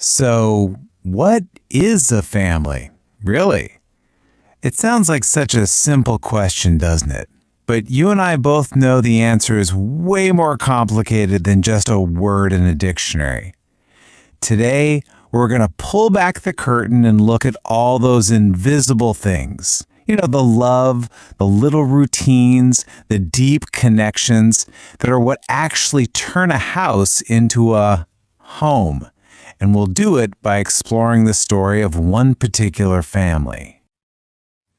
So, what is a family, really? It sounds like such a simple question, doesn't it? But you and I both know the answer is way more complicated than just a word in a dictionary. Today, we're going to pull back the curtain and look at all those invisible things. You know, the love, the little routines, the deep connections that are what actually turn a house into a home. And we'll do it by exploring the story of one particular family.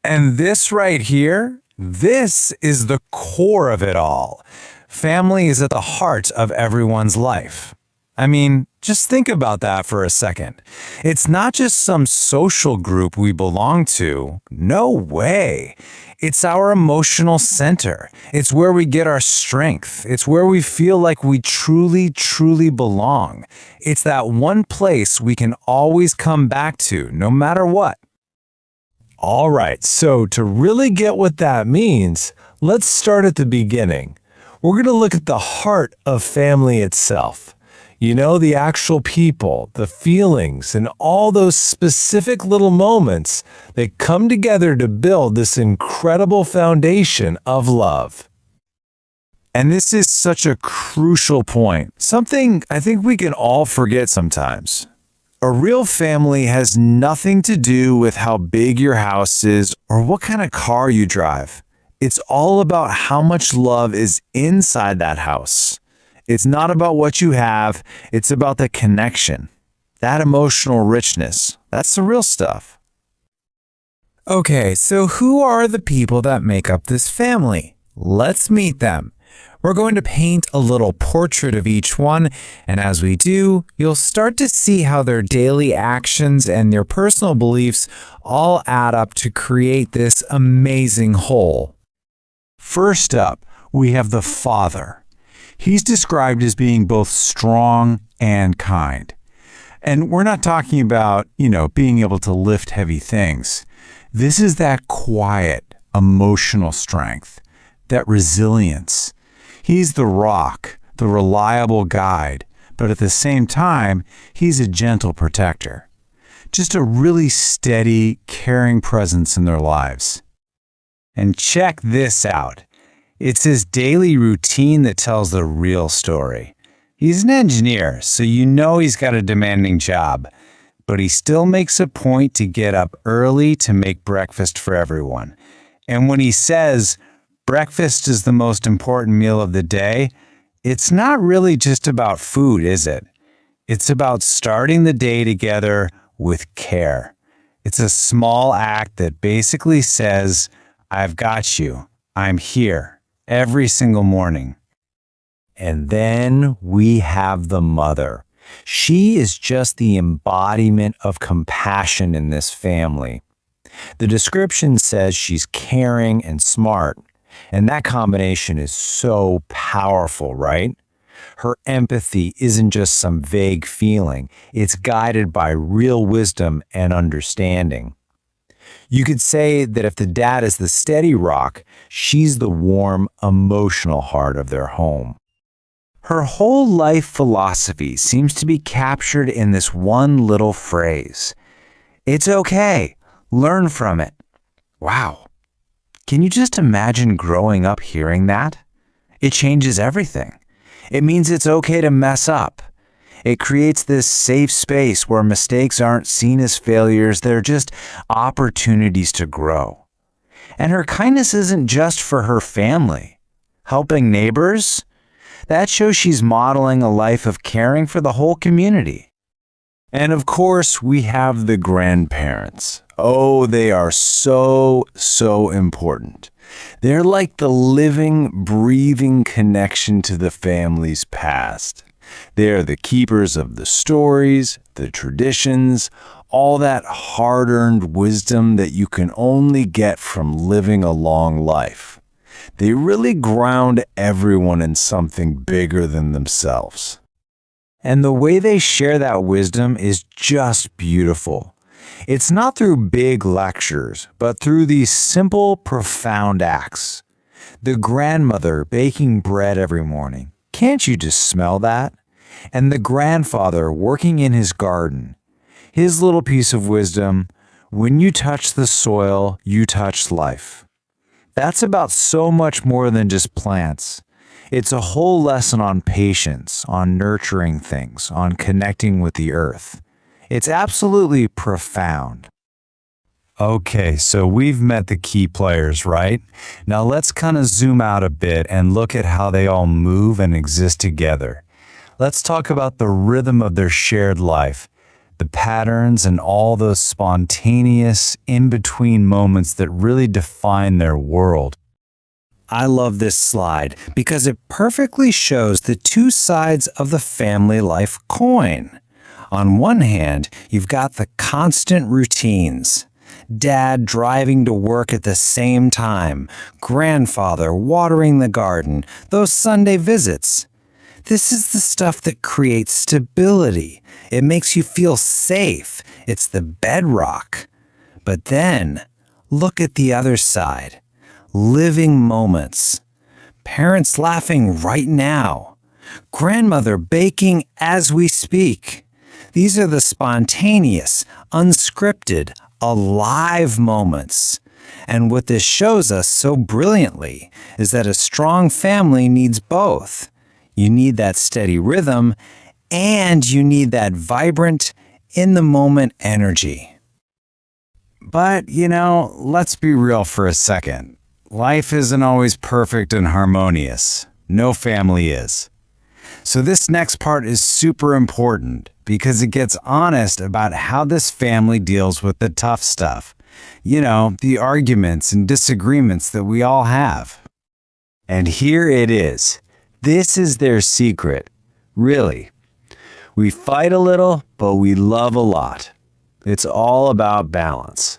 And this right here, this is the core of it all. Family is at the heart of everyone's life. I mean, just think about that for a second. It's not just some social group we belong to. No way. It's our emotional center. It's where we get our strength. It's where we feel like we truly, truly belong. It's that one place we can always come back to, no matter what. All right, so to really get what that means, let's start at the beginning. We're going to look at the heart of family itself. You know, the actual people, the feelings, and all those specific little moments that come together to build this incredible foundation of love. And this is such a crucial point, something I think we can all forget sometimes. A real family has nothing to do with how big your house is or what kind of car you drive. It's all about how much love is inside that house. It's not about what you have, it's about the connection. That emotional richness, that's the real stuff. Okay, so who are the people that make up this family? Let's meet them. We're going to paint a little portrait of each one, and as we do, you'll start to see how their daily actions and their personal beliefs all add up to create this amazing whole. First up, we have the father. He's described as being both strong and kind. And we're not talking about, being able to lift heavy things. This is that quiet, emotional strength, that resilience. He's the rock, the reliable guide, but at the same time, he's a gentle protector. Just a really steady, caring presence in their lives. And check this out. It's his daily routine that tells the real story. He's an engineer, so you know he's got a demanding job, but he still makes a point to get up early to make breakfast for everyone. And when he says, breakfast is the most important meal of the day, it's not really just about food, is it? It's about starting the day together with care. It's a small act that basically says, I've got you, I'm here. Every single morning. And then we have the mother. She is just the embodiment of compassion in this family. The description says she's caring and smart, and that combination is so powerful, right? Her empathy isn't just some vague feeling. It's guided by real wisdom and understanding. You could say that if the dad is the steady rock, she's the warm, emotional heart of their home. Her whole life philosophy seems to be captured in this one little phrase. It's okay. Learn from it. Wow. Can you just imagine growing up hearing that? It changes everything. It means it's okay to mess up. It creates this safe space where mistakes aren't seen as failures, they're just opportunities to grow. And her kindness isn't just for her family. Helping neighbors? That shows she's modeling a life of caring for the whole community. And of course, we have the grandparents. Oh, they are so important. They're like the living, breathing connection to the family's past. They are the keepers of the stories, the traditions, all that hard-earned wisdom that you can only get from living a long life. They really ground everyone in something bigger than themselves. And the way they share that wisdom is just beautiful. It's not through big lectures, but through these simple, profound acts. The grandmother baking bread every morning. Can't you just smell that? and the grandfather working in his garden. His little piece of wisdom: when you touch the soil, you touch life. That's about so much more than just plants. It's a whole lesson on patience, on nurturing things, on connecting with the earth. It's absolutely profound. Okay, so we've met the key players, right? Now let's kind of zoom out a bit and look at how they all move and exist together. Let's talk about the rhythm of their shared life, the patterns and all those spontaneous, in-between moments that really define their world. I love this slide because it perfectly shows the two sides of the family life coin. On one hand, you've got the constant routines. Dad driving to work at the same time, grandfather watering the garden, those Sunday visits. This is the stuff that creates stability. It makes you feel safe. It's the bedrock. But then, look at the other side. Living moments. Parents laughing right now. Grandmother baking as we speak. These are the spontaneous, unscripted, alive moments. And what this shows us so brilliantly is that a strong family needs both. You need that steady rhythm, and you need that vibrant, in-the-moment energy. But, let's be real for a second. Life isn't always perfect and harmonious. No family is. So this next part is super important because it gets honest about how this family deals with the tough stuff. The arguments and disagreements that we all have. And here it is. This is their secret. Really. We fight a little, but we love a lot. It's all about balance.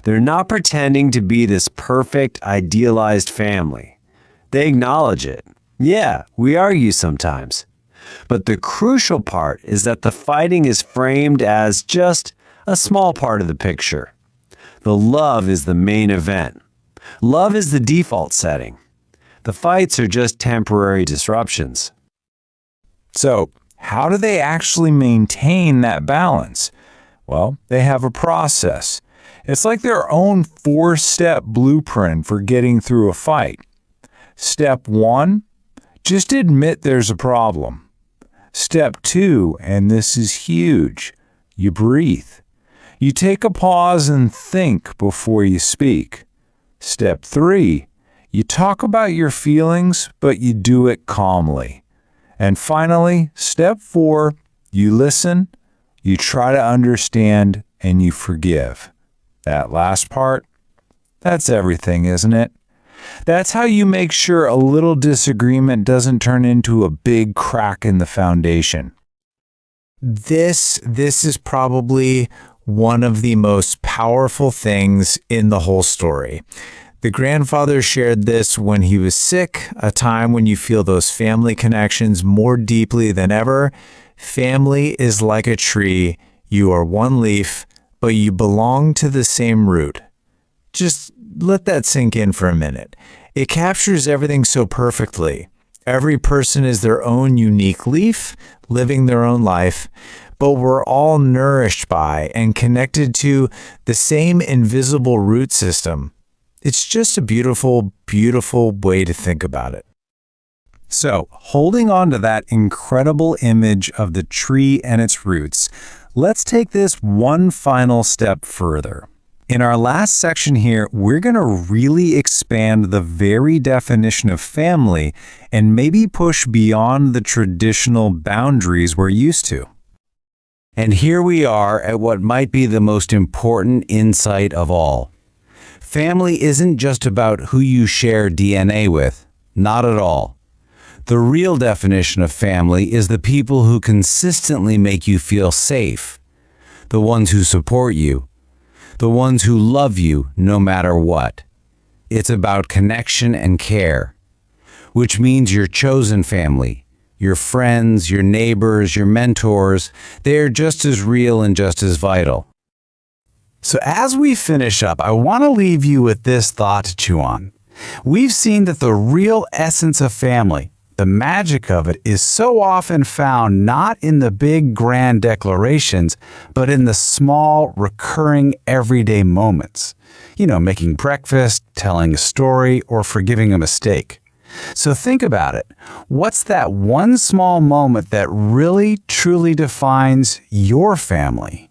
They're not pretending to be this perfect, idealized family. They acknowledge it. Yeah, we argue sometimes. But the crucial part is that the fighting is framed as just a small part of the picture. The love is the main event. Love is the default setting. The fights are just temporary disruptions. So, how do they actually maintain that balance? Well, they have a process. It's like their own 4-step blueprint for getting through a fight. Step 1, just admit there's a problem. Step 2, and this is huge, you breathe. You take a pause and think before you speak. Step 3, you talk about your feelings, but you do it calmly. And finally, step 4, you listen, you try to understand, and you forgive. That last part, that's everything, isn't it? That's how you make sure a little disagreement doesn't turn into a big crack in the foundation. This is probably one of the most powerful things in the whole story. The grandfather shared this when he was sick, a time when you feel those family connections more deeply than ever. Family is like a tree. You are one leaf, but you belong to the same root. Just let that sink in for a minute. It captures everything so perfectly. Every person is their own unique leaf, living their own life, but we're all nourished by and connected to the same invisible root system. It's just a beautiful, beautiful way to think about it. So, holding on to that incredible image of the tree and its roots, let's take this one final step further. In our last section here, we're going to really expand the very definition of family and maybe push beyond the traditional boundaries we're used to. And here we are at what might be the most important insight of all. Family isn't just about who you share DNA with. Not at all. The real definition of family is the people who consistently make you feel safe, the ones who support you, the ones who love you no matter what. It's about connection and care, which means your chosen family, your friends, your neighbors, your mentors, they're just as real and just as vital. So as we finish up, I want to leave you with this thought to chew on. We've seen that the real essence of family, The magic of it is so often found not in the big grand declarations, but in the small, recurring, everyday moments. Making breakfast, telling a story, or forgiving a mistake. So think about it. What's that one small moment that really, truly defines your family?